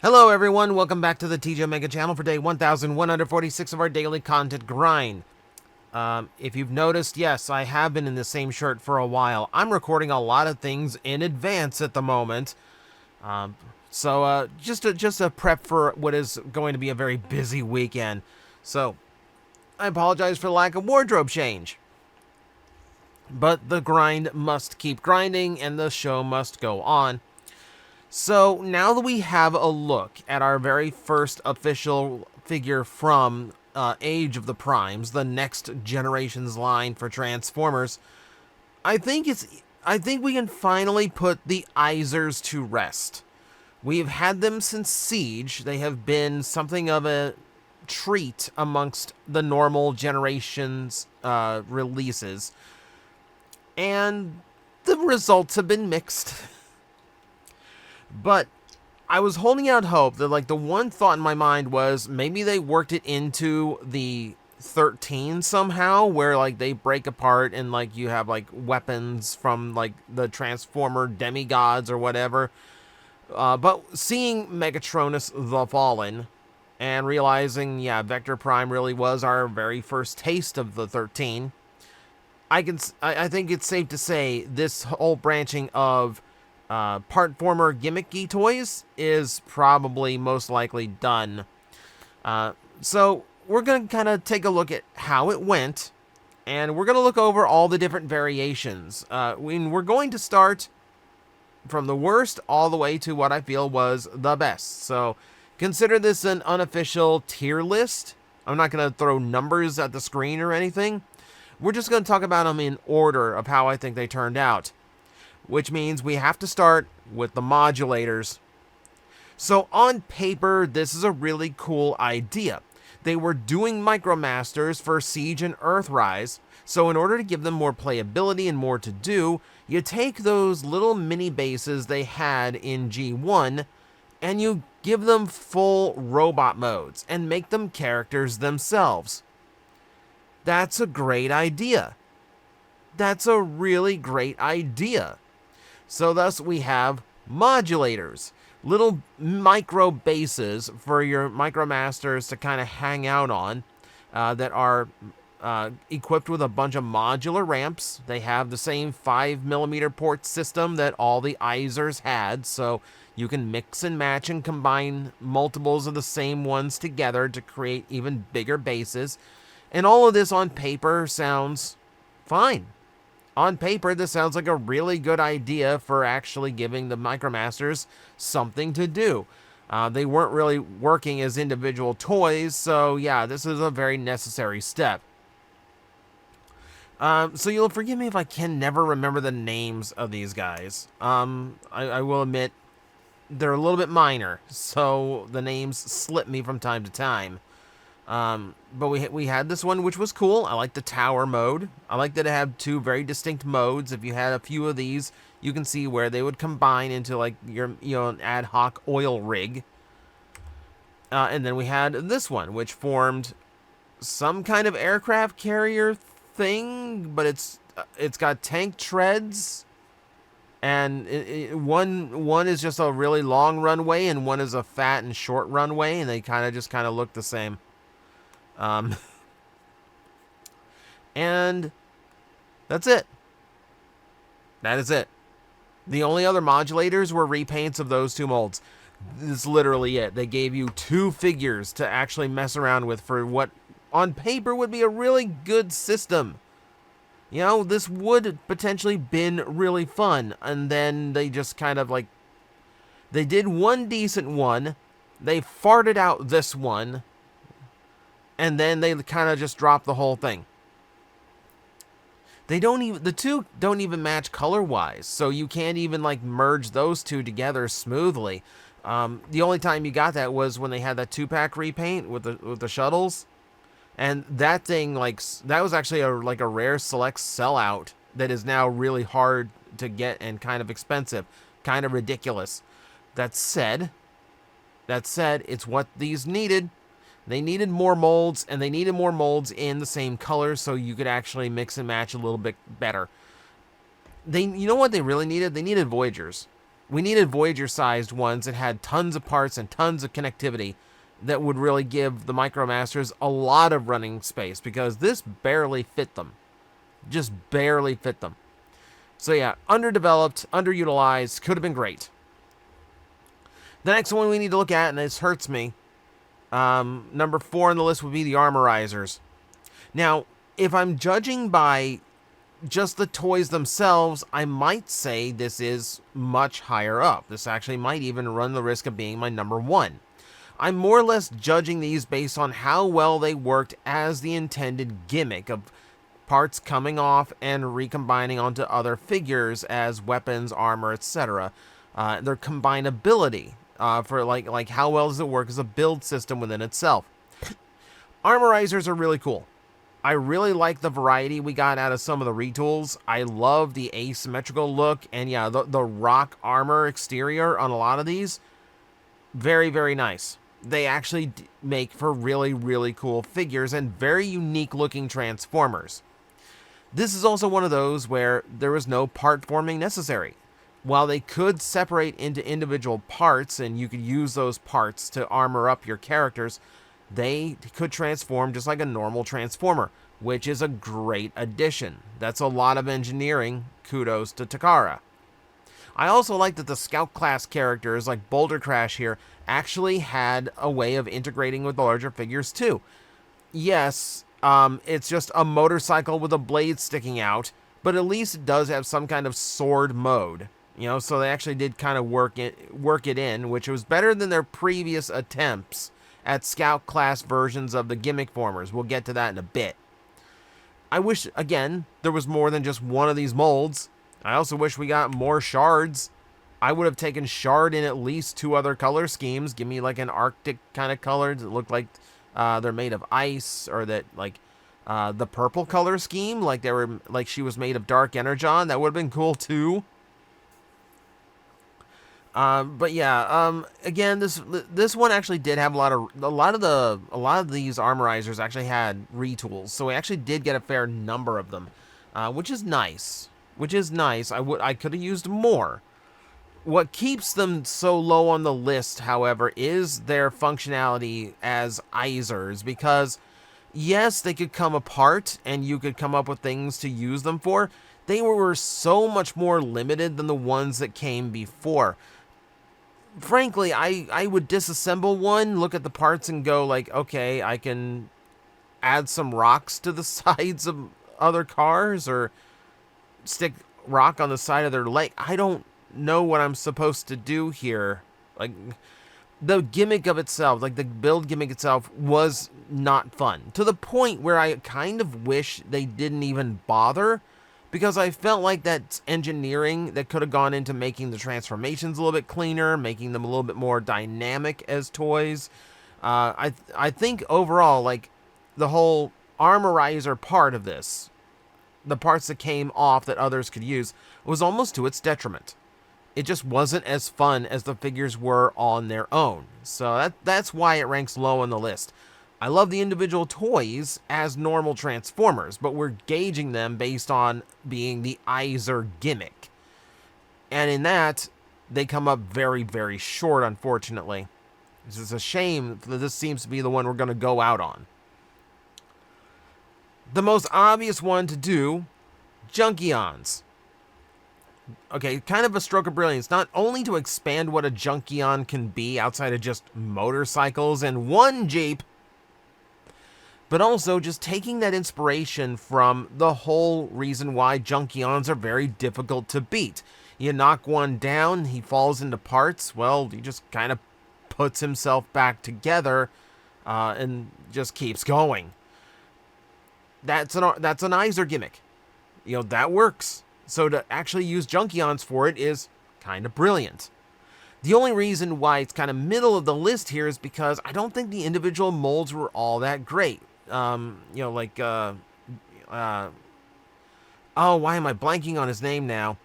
Hello everyone, welcome back to the TJOmega channel for day 1146 of our daily content grind. If you've noticed, yes, I have been in the same shirt for a while. I'm recording a lot of things in advance at the moment. Just a prep for what is going to be a very busy weekend. So, I apologize for the lack of wardrobe change. But the grind must keep grinding and the show must go on. So now that we have a look at our very first official figure from Age of the Primes, the next generation's line for Transformers, I think we can finally put the Izers to rest. We've had them since Siege. They have been something of a treat amongst the normal generation's releases, and the results have been mixed. But I was holding out hope that, like, the one thought in my mind was maybe they worked it into the 13 somehow, where, like, they break apart and, like, you have, like, weapons from, like, the Transformer demigods or whatever. But seeing Megatronus the Fallen and realizing, yeah, Vector Prime really was our very first taste of the 13, I think it's safe to say this whole branching of Partformer gimmicky toys is probably most likely done. So we're going to kind of take a look at how it went, and we're going to look over all the different variations. We're going to start from the worst all the way to what I feel was the best. So consider this an unofficial tier list. I'm not going to throw numbers at the screen or anything. We're just going to talk about them in order of how I think they turned out, which means we have to start with the modulators. So on paper, this is a really cool idea. They were doing Micromasters for Siege and Earthrise, so in order to give them more playability and more to do, you take those little mini bases they had in G1, and you give them full robot modes, and make them characters themselves. That's a great idea. That's a really great idea. So thus we have modulators, little micro bases for your Micromasters to kind of hang out on, that are equipped with a bunch of modular ramps. They have the same 5mm port system that all the Izers had, so you can mix and match and combine multiples of the same ones together to create even bigger bases. And all of this on paper sounds fine. On paper, this sounds like a really good idea for actually giving the Micromasters something to do. They weren't really working as individual toys, so yeah, this is a very necessary step. So you'll forgive me if I can never remember the names of these guys. I will admit, they're a little bit minor, so the names slip me from time to time. But we had this one, which was cool. I like the tower mode. I like that it had two very distinct modes. If you had a few of these, you can see where they would combine into, like, your, an ad hoc oil rig. And then we had this one, which formed some kind of aircraft carrier thing, but it's got tank treads, and one is just a really long runway, and one is a fat and short runway, and they kind of look the same. And that's it. That is it. The only other modulators were repaints of those two molds. This is literally it. They gave you two figures to actually mess around with for what on paper would be a really good system. You know, this would potentially been really fun, and then they just kind of, like, they did one decent one, they farted out this one, and then they kind of just dropped the whole thing. The two don't even match color-wise, so you can't even, like, merge those two together smoothly. The only time you got that was when they had that 2-pack repaint with the shuttles, and that thing, like, that was actually a rare select sellout that is now really hard to get and kind of expensive, kind of ridiculous. That said, it's what these needed. They needed more molds, and they needed more molds in the same color so you could actually mix and match a little bit better. You know what they really needed? They needed Voyagers. We needed Voyager-sized ones that had tons of parts and tons of connectivity that would really give the Micromasters a lot of running space, because this barely fit them. Just barely fit them. So yeah, underdeveloped, underutilized, could have been great. The next one we need to look at, and this hurts me, number 4 on the list would be the Armorizers. Now, if I'm judging by just the toys themselves, I might say this is much higher up. This actually might even run the risk of being my number 1. I'm more or less judging these based on how well they worked as the intended gimmick of parts coming off and recombining onto other figures as weapons, armor, etc. Their combinability, for like how well does it work as a build system within itself. Armorizers are really cool. I really like the variety we got out of some of the retools. I love the asymmetrical look, and yeah, the rock armor exterior on a lot of these. Very, very nice. They actually make for really, really cool figures and very unique looking Transformers. This is also one of those where there was no part forming necessary. While they could separate into individual parts and you could use those parts to armor up your characters, they could transform just like a normal Transformer, which is a great addition. That's a lot of engineering. Kudos to Takara. I also like that the Scout class characters like Boulder Crash here actually had a way of integrating with the larger figures too. Yes, it's just a motorcycle with a blade sticking out, but at least it does have some kind of sword mode. You know, so they actually did kind of work it in, which was better than their previous attempts at Scout class versions of the gimmick formers. We'll get to that in a bit. I wish, again, there was more than just one of these molds. I also wish we got more shards. I would have taken shard in at least 2 other color schemes. Give me like an Arctic kind of color that look like they're made of ice, or that like the purple color scheme, like they were, like she was made of dark energon. That would have been cool too. But yeah, again, this one actually did have a lot of these Armorizers actually had retools, so we actually did get a fair number of them, which is nice. I could have used more. What keeps them so low on the list, however, is their functionality as Izers, because yes, they could come apart and you could come up with things to use them for. They were so much more limited than the ones that came before. Frankly, I would disassemble one, look at the parts and go like, okay, I can add some rocks to the sides of other cars, or stick rock on the side of their leg. I don't know what I'm supposed to do here. Like, the gimmick of itself, like the build gimmick itself, was not fun. To the point where I kind of wish they didn't even bother, because I felt like that's engineering that could have gone into making the transformations a little bit cleaner, making them a little bit more dynamic as toys. I think overall, like, the whole Armorizer part of this, the parts that came off that others could use, was almost to its detriment. It just wasn't as fun as the figures were on their own. So that's why it ranks low on the list. I love the individual toys as normal Transformers, but we're gauging them based on being the Izer gimmick. And in that, they come up very, very short, unfortunately. This is a shame that this seems to be the one we're going to go out on. The most obvious one to do, Junkions. Okay, kind of a stroke of brilliance, not only to expand what a Junkion can be outside of just motorcycles and one Jeep, but also just taking that inspiration from the whole reason why Junkions are very difficult to beat. You knock one down, he falls into parts, well, he just kind of puts himself back together and just keeps going. That's an Izer gimmick. You know, that works. So to actually use Junkions for it is kind of brilliant. The only reason why it's kind of middle of the list here is because I don't think the individual molds were all that great. You know, like, oh, why am I blanking on his name now?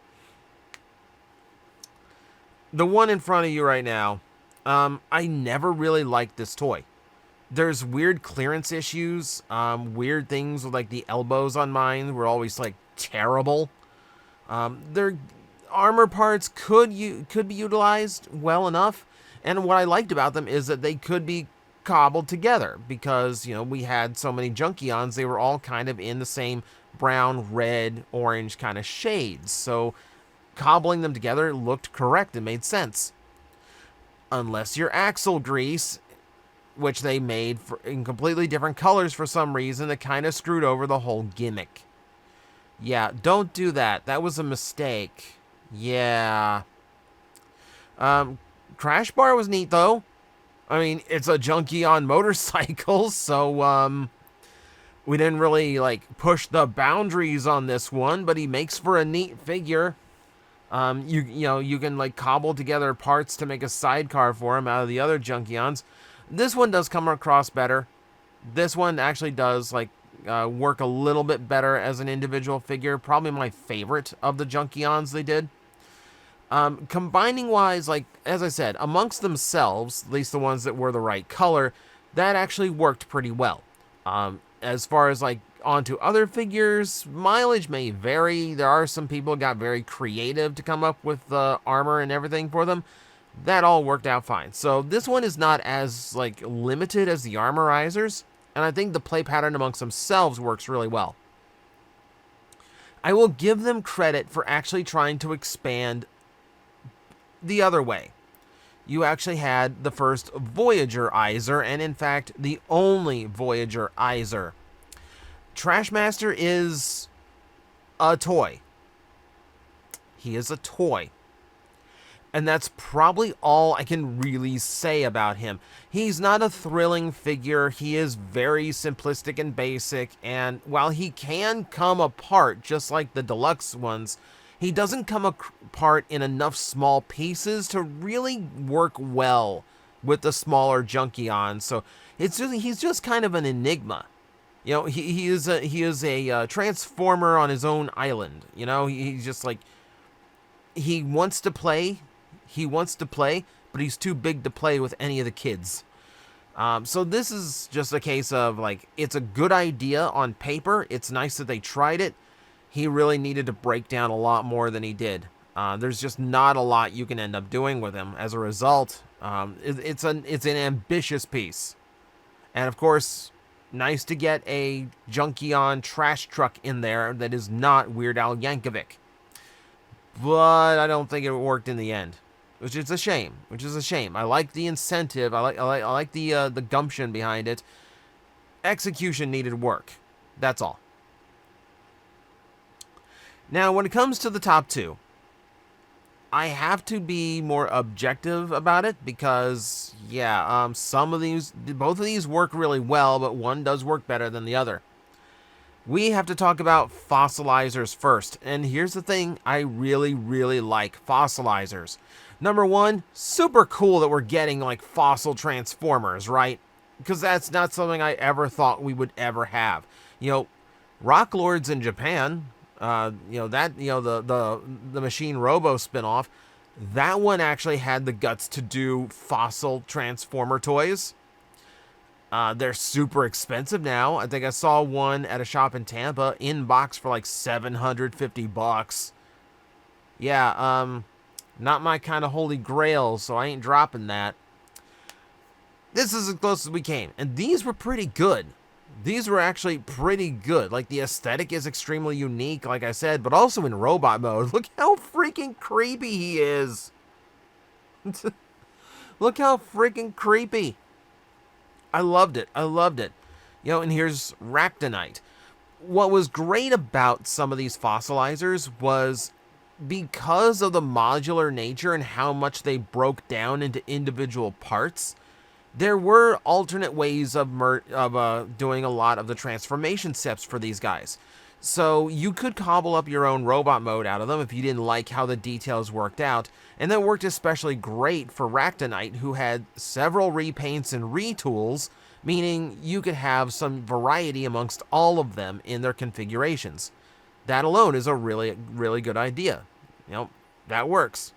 The one in front of you right now, I never really liked this toy. There's weird clearance issues, weird things with, like, the elbows on mine were always, like, terrible. armor parts could be utilized well enough, and what I liked about them is that they could be cobbled together because, you know, we had so many Junkions, they were all kind of in the same brown, red, orange kind of shades. So cobbling them together looked correct and made sense. Unless you're axle grease, which they made in completely different colors for some reason that kind of screwed over the whole gimmick. Yeah, don't do that. That was a mistake. Yeah. Crash Bar was neat, though. I mean, it's a junkie on motorcycles, so, we didn't really, like, push the boundaries on this one, but he makes for a neat figure. You know, you can, like, cobble together parts to make a sidecar for him out of the other Junkions. This one does come across better. This one actually does, like, work a little bit better as an individual figure. Probably my favorite of the Junkions they did. Combining wise, like, as I said, amongst themselves, at least the ones that were the right color, that actually worked pretty well. As far as, like, onto other figures, mileage may vary. There are some people who got very creative to come up with the armor and everything for them. That all worked out fine. So this one is not as, like, limited as the Armorizers, and I think the play pattern amongst themselves works really well. I will give them credit for actually trying to expand the other way. You actually had the first Voyager Izer, and in fact, the only Voyager Izer. Trashmaster is a toy. He is a toy. And that's probably all I can really say about him. He's not a thrilling figure. He is very simplistic and basic. And while he can come apart, just like the deluxe ones, he doesn't come apart in enough small pieces to really work well with the smaller Junkions. So he's just kind of an enigma. You know, he is a transformer on his own island. You know, he's just like, he wants to play. He wants to play, but he's too big to play with any of the kids. So this is just a case of, like, it's a good idea on paper. It's nice that they tried it. He really needed to break down a lot more than he did. There's just not a lot you can end up doing with him. As a result, it's an ambitious piece. And of course, nice to get a Junkion trash truck in there that is not Weird Al Yankovic. But I don't think it worked in the end. Which is a shame. I like the incentive. I like the gumption behind it. Execution needed work. That's all. Now, when it comes to the top two, I have to be more objective about it because, yeah, both of these work really well, but one does work better than the other. We have to talk about Fozzilizers first, and here's the thing, I really, really like Fozzilizers. Number one, super cool that we're getting, like, fossil Transformers, right? Because that's not something I ever thought we would ever have. You know, Rock Lords in Japan, the Machine Robo spinoff, that one actually had the guts to do fossil Transformer toys. They're super expensive now. I think I saw one at a shop in Tampa in box for like $750. Yeah, not my kind of holy grail, so I ain't dropping that. This is as close as we came, and these were pretty good. These were actually pretty good. Like, the aesthetic is extremely unique, like I said, but also in robot mode. Look how freaking creepy he is. Look how freaking creepy. I loved it. You know, and here's Ractonite. What was great about some of these Fozzilizers was because of the modular nature and how much they broke down into individual parts, there were alternate ways of doing a lot of the transformation steps for these guys. So you could cobble up your own robot mode out of them if you didn't like how the details worked out. And that worked especially great for Ractonite, who had several repaints and retools, meaning you could have some variety amongst all of them in their configurations. That alone is a really, really good idea. You know, that works.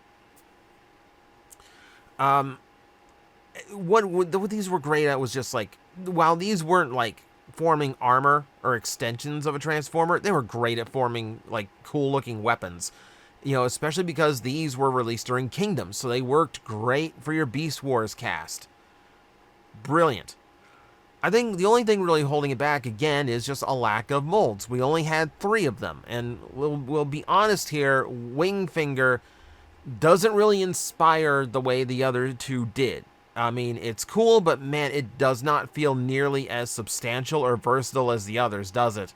What these were great at was just, like, while these weren't, like, forming armor or extensions of a Transformer, they were great at forming, like, cool-looking weapons. You know, especially because these were released during Kingdom, so they worked great for your Beast Wars cast. Brilliant. I think the only thing really holding it back, again, is just a lack of molds. We only had 3 of them, and we'll be honest here, Wingfinger doesn't really inspire the way the other 2 did. I mean, it's cool, but man, it does not feel nearly as substantial or versatile as the others, does it?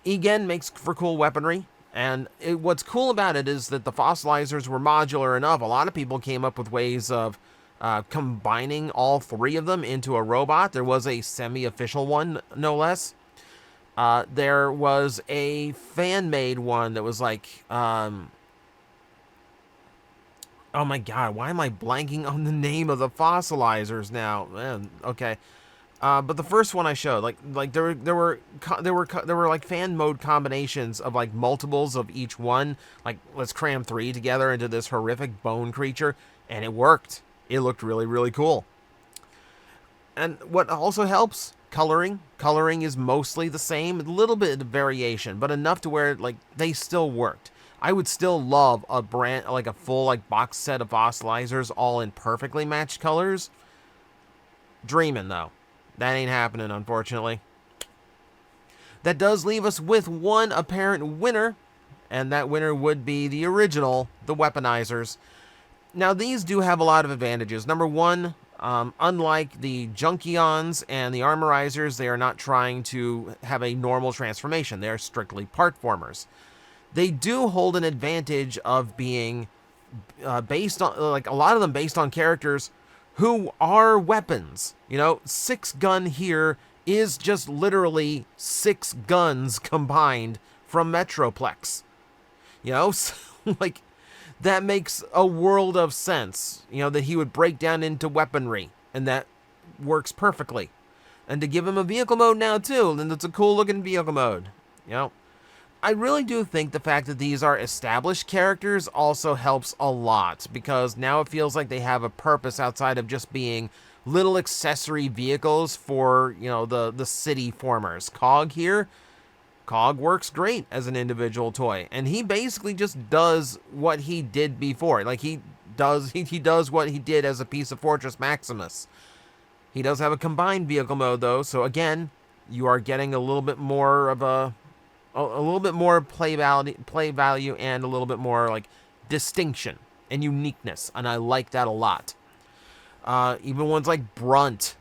Again, makes for cool weaponry, and what's cool about it is that the Fozzilizers were modular enough. A lot of people came up with ways of combining all 3 of them into a robot. There was a semi-official one, no less. There was a fan-made one that was like... oh my god, why am I blanking on the name of the Fozzilizers now? Okay. But the first one I showed, like there were like fan mode combinations of like multiples of each one. Like, let's cram 3 together into this horrific bone creature, and it worked. It looked really, really cool. And what also helps, coloring. Coloring is mostly the same, a little bit of variation, but enough to where like they still worked. I would still love a brand, like a full like box set of Fozzilizers all in perfectly matched colors. Dreaming though. That ain't happening, unfortunately. That does leave us with one apparent winner, and that winner would be the original, the Weaponizers. Now, these do have a lot of advantages. Number one, unlike the Junkions and the Armorizers, they are not trying to have a normal transformation. They are strictly Partformers. They do hold an advantage of being based on, like, a lot of them based on characters who are weapons. You know, 6 gun here is just literally 6 guns combined from Metroplex. You know, so, like, that makes a world of sense. You know, that he would break down into weaponry, and that works perfectly. And to give him a vehicle mode now, too, then it's a cool looking vehicle mode. You know, I really do think the fact that these are established characters also helps a lot, because now it feels like they have a purpose outside of just being little accessory vehicles for, you know, the city formers. Cog here, Cog works great as an individual toy, and he basically just does what he did before. Like, he does what he did as a piece of Fortress Maximus. He does have a combined vehicle mode, though, so again, you are getting a little bit more of a little bit more play value and a little bit more like distinction and uniqueness, and I like that a lot. Even ones like Brunt.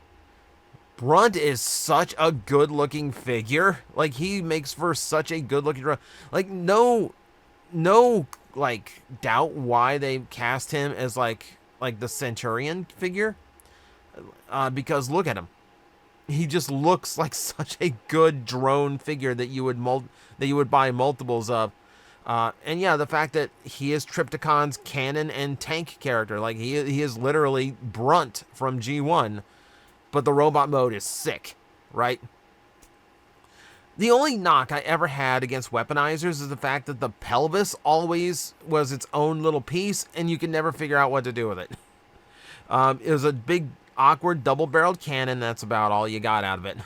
Brunt is such a good-looking figure. Like, he makes for such a good-looking... Like, no, like, doubt why they cast him as, like the Centurion figure. Because look at him. He just looks like such a good drone figure that you would buy multiples of. And yeah, the fact that he is Triptychon's cannon and tank character. Like, he is literally Brunt from G1. But the robot mode is sick, right? The only knock I ever had against Weaponizers is the fact that the pelvis always was its own little piece, and you can never figure out what to do with it. It was a big, awkward, double-barreled cannon. That's about all you got out of it.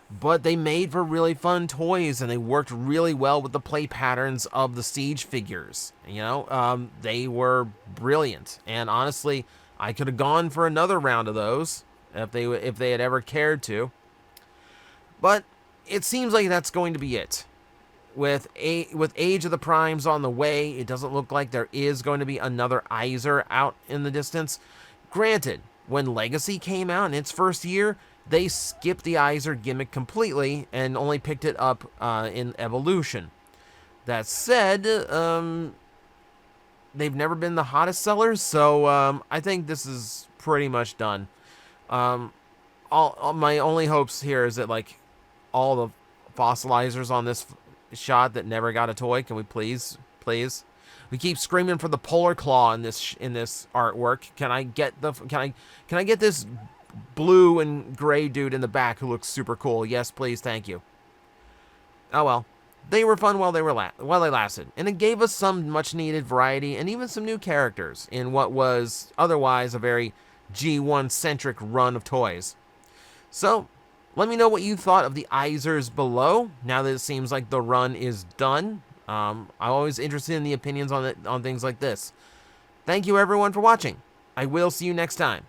But they made for really fun toys, and they worked really well with the play patterns of the Siege figures. You know, they were brilliant. And honestly, I could have gone for another round of those if they had ever cared to. But it seems like that's going to be it. With Age of the Primes on the way, it doesn't look like there is going to be another Izer out in the distance. Granted, when Legacy came out in its first year, they skipped the Izer gimmick completely and only picked it up in Evolution. That said, they've never been the hottest sellers, so I think this is pretty much done. All my only hopes here is that, like, all the Fozzilizers on this shot that never got a toy, can we please? We keep screaming for the Polar Claw in this artwork. Can I get this blue and gray dude in the back who looks super cool? Yes, please, thank you. Oh well. They were fun while they lasted, and it gave us some much-needed variety and even some new characters in what was otherwise a very G1-centric run of toys. So, let me know what you thought of the Izers below, now that it seems like the run is done. I'm always interested in the opinions on things like this. Thank you everyone for watching. I will see you next time.